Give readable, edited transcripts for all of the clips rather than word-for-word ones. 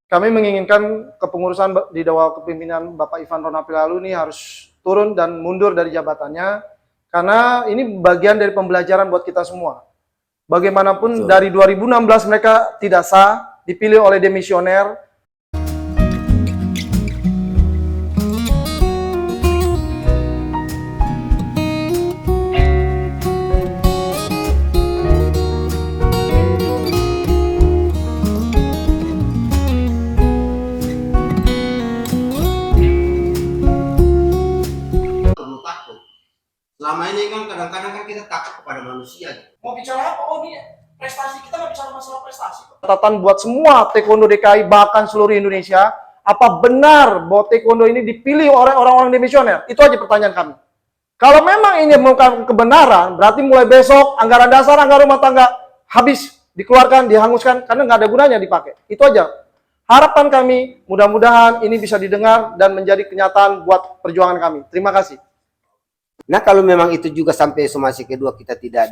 Kami menginginkan kepengurusan di bawah kepemimpinan Bapak Ivan Ronald lalu ini harus turun dan mundur dari jabatannya, karena ini bagian dari pembelajaran buat kita semua. Bagaimanapun dari 2016 mereka tidak sah, dipilih oleh demisioner. Selama ini kan kadang-kadang kan kita takut kepada manusia. Mau bicara apa? Oh ini prestasi, kita nggak bicara masalah prestasi. Catatan buat semua taekwondo DKI bahkan seluruh Indonesia, apa benar bahwa taekwondo ini dipilih oleh orang-orang demisioner? Itu aja pertanyaan kami. Kalau memang ini merupakan kebenaran, berarti mulai besok anggaran dasar, anggaran rumah tangga habis dikeluarkan, dihanguskan karena nggak ada gunanya dipakai. Itu aja. Harapan kami, mudah-mudahan ini bisa didengar dan menjadi kenyataan buat perjuangan kami. Terima kasih. Nah, kalau memang itu juga sampai somasi kedua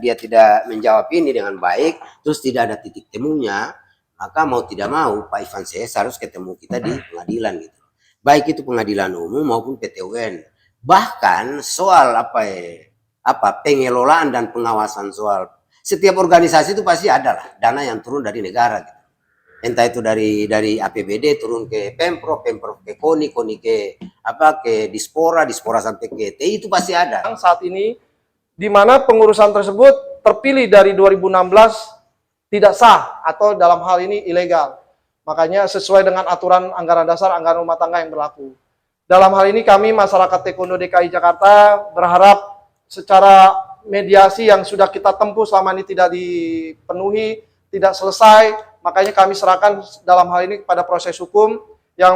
dia tidak menjawab ini dengan baik, terus tidak ada titik temunya, maka mau tidak mau Pak Ivan CS harus ketemu kita di pengadilan gitu. Baik itu pengadilan umum maupun PT UN. Bahkan soal pengelolaan dan pengawasan soal setiap organisasi itu pasti ada lah dana yang turun dari negara gitu. Entah itu dari APBD turun ke Pemprov ke KONI ke Dispora sampai ke TI, itu pasti ada. Saat ini di mana pengurusan tersebut terpilih dari 2016 tidak sah atau dalam hal ini ilegal. Makanya sesuai dengan aturan anggaran dasar, anggaran rumah tangga yang berlaku. Dalam hal ini kami masyarakat Taekwondo DKI Jakarta berharap secara mediasi yang sudah kita tempuh selama ini tidak dipenuhi, tidak selesai. Makanya kami serahkan dalam hal ini kepada proses hukum yang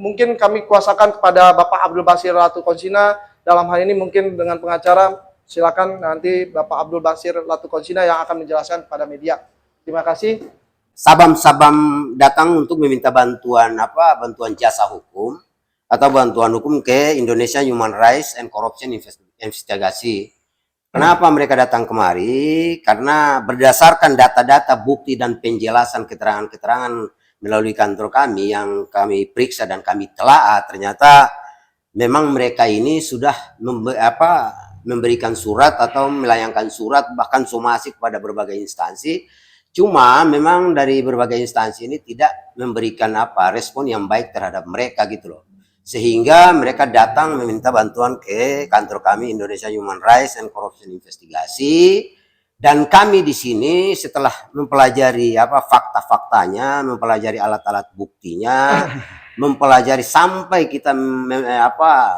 mungkin kami kuasakan kepada Bapak Abdul Basir Latu Konsina. Dalam hal ini mungkin dengan pengacara, silakan nanti Bapak Abdul Basir Latu Konsina yang akan menjelaskan kepada media. Terima kasih. Sabam datang untuk meminta bantuan jasa hukum atau bantuan hukum ke Indonesia Human Rights and Corruption Investigasi. Kenapa mereka datang kemari? Karena berdasarkan data-data, bukti, dan penjelasan keterangan-keterangan melalui kantor kami yang kami periksa dan kami telaah, ternyata memang mereka ini sudah memberikan surat atau melayangkan surat, bahkan somasi kepada berbagai instansi. Cuma memang dari berbagai instansi ini tidak memberikan respon yang baik terhadap mereka gitu loh. Sehingga mereka datang meminta bantuan ke kantor kami Indonesia Human Rights and Corruption Investigasi, dan kami di sini setelah mempelajari fakta-faktanya, mempelajari alat-alat buktinya, mempelajari sampai kita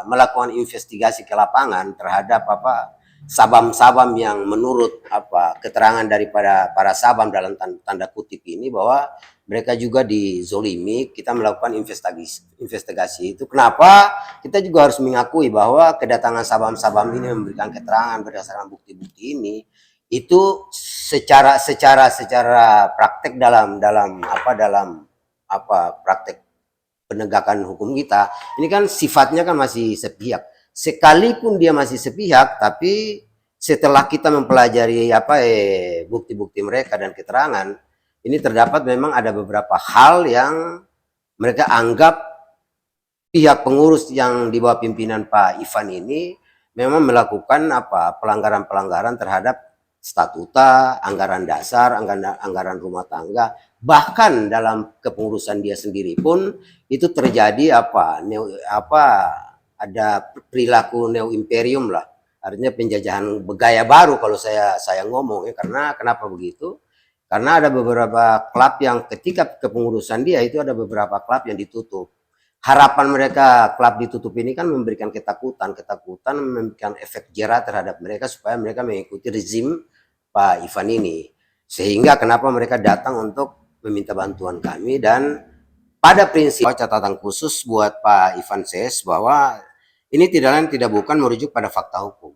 melakukan investigasi ke lapangan terhadap sabam-sabam yang menurut keterangan daripada para sabam dalam tanda kutip ini bahwa mereka juga dizolimi. Kita melakukan investigasi itu. Kenapa? Kita juga harus mengakui bahwa kedatangan sabam-sabam ini memberikan keterangan berdasarkan bukti-bukti ini itu secara praktek dalam praktek penegakan hukum kita ini kan sifatnya kan masih sepihak. Sekalipun dia masih sepihak, tapi setelah kita mempelajari bukti-bukti mereka dan keterangan, ini terdapat memang ada beberapa hal yang mereka anggap pihak pengurus yang di bawah pimpinan Pak Ivan ini memang melakukan pelanggaran-pelanggaran terhadap statuta, anggaran dasar, anggaran rumah tangga, bahkan dalam kepengurusan dia sendiri pun itu terjadi ada perilaku neo imperium lah, artinya penjajahan gaya baru kalau saya ngomong ya. Karena kenapa begitu? Karena ada beberapa klub yang ketika kepengurusan dia itu ada beberapa klub yang ditutup. Harapan mereka klub ditutup ini kan memberikan ketakutan, memberikan efek jera terhadap mereka supaya mereka mengikuti rezim Pak Ivan ini. Sehingga kenapa mereka datang untuk meminta bantuan kami, dan pada prinsip catatan khusus buat Pak Ivan CS bahwa ini tidak lain tidak bukan merujuk pada fakta hukum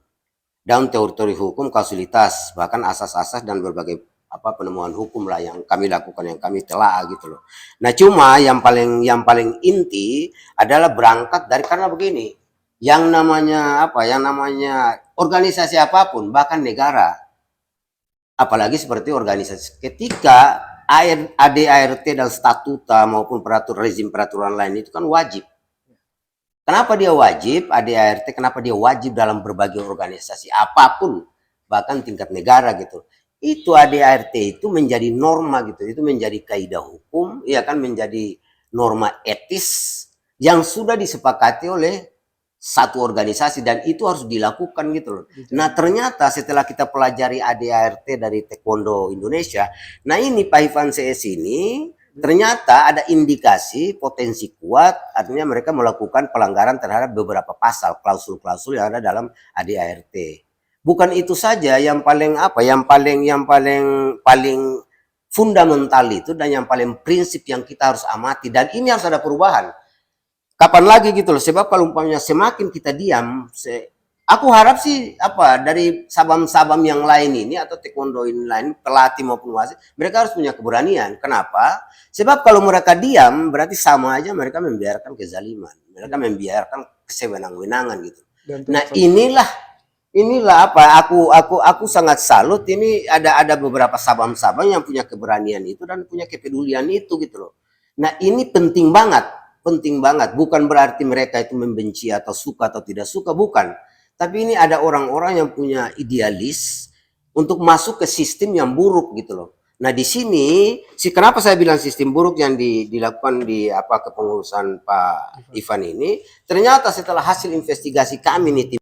dan teori-teori hukum, kausualitas, bahkan asas-asas dan berbagai penemuan hukum lah yang kami lakukan, yang kami telah gitu loh. Nah, cuma yang paling inti adalah berangkat dari karena begini, yang namanya organisasi apapun, bahkan negara, apalagi seperti organisasi, ketika ADART dan statuta maupun rezim peraturan lain itu kan wajib. Kenapa dia wajib ADART? Kenapa dia wajib dalam berbagai organisasi apapun, bahkan tingkat negara gitu. Itu ADART itu menjadi norma gitu, itu menjadi kaidah hukum, ya kan, menjadi norma etis yang sudah disepakati oleh satu organisasi dan itu harus dilakukan gitu loh. Nah ternyata setelah kita pelajari ADART dari Taekwondo Indonesia, nah ini Pak Ivan CS ini ternyata ada indikasi potensi kuat, artinya mereka melakukan pelanggaran terhadap beberapa pasal, klausul-klausul yang ada dalam ADART. Bukan itu saja, yang paling paling fundamental itu dan yang paling prinsip yang kita harus amati, dan ini harus ada perubahan. Kapan lagi gitu loh, sebab kalau umpamanya semakin kita diam, aku harap sih dari sabam-sabam yang lain ini atau taekwondo ini lain, pelatih maupun wasit, mereka harus punya keberanian. Kenapa? Sebab kalau mereka diam berarti sama aja mereka membiarkan kezaliman, mereka membiarkan kesewenang-wenangan gitu. Nah inilah aku sangat salut, ini ada beberapa sabam-sabam yang punya keberanian itu dan punya kepedulian itu gitu loh. Nah ini penting banget. Bukan berarti mereka itu membenci atau suka atau tidak suka, bukan. Tapi ini ada orang-orang yang punya idealis untuk masuk ke sistem yang buruk gitu loh. Nah di sini, kenapa saya bilang sistem buruk yang dilakukan di kepengurusan Pak Ivan ini, ternyata setelah hasil investigasi kami nih